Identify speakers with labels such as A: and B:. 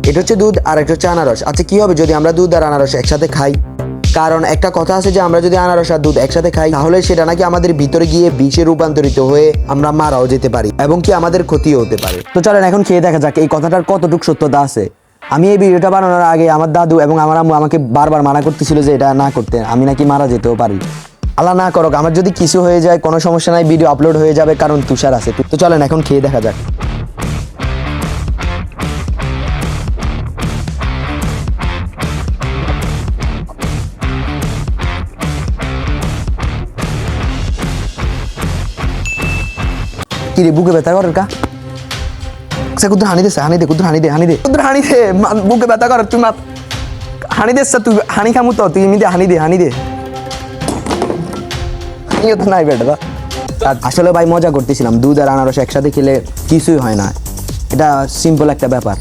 A: এটা হচ্ছে দুধ আর একটা হচ্ছে আনারস। আচ্ছা কি হবে যদি আমরা দুধ আর আনারস একসাথে খাই? কারণ একটা কথা আছে যে আমরা যদি আনারস আর দুধ একসাথে খাই তাহলে সেটা নাকি আমাদের ভিতরে গিয়ে বিষে রূপান্তরিত হয়ে আমরা মারাও যেতে পারি এবং কি আমাদের ক্ষতিও হতে পারে। তো চলেন এখন খেয়ে দেখা যাক এই কথাটার কতটুকু সত্যতা আছে। আমি এই ভিডিওটা বানানোর আগে আমার দাদু এবং আমার আম্মু আমাকে বারবার মানা করতেছিল যে এটা না করতে, আমি নাকি মারা যেতেও পারি। আল্লাহ না করুক, আমার যদি কিছু হয়ে যায় কোনো সমস্যা নাই, ভিডিও আপলোড হয়ে যাবে কারণ তুষার আছে। তো চলেন এখন খেয়ে দেখা যাক। কি রে বুকে ব্যথা করার কা? কুদ্দুর হানি দে কুদ্দুর হানি দে কুদ্দুর হানি দে, বুকে ব্যথা করার তুই হানি দে, তুই হানি খামু তো তুই এমনি হানি দে তো নাই বেটা। আসলে ভাই মজা করতেছিলাম, দুধ আর আনারস একসাথে খেলে কিছুই হয় না, এটা সিম্পল একটা ব্যাপার।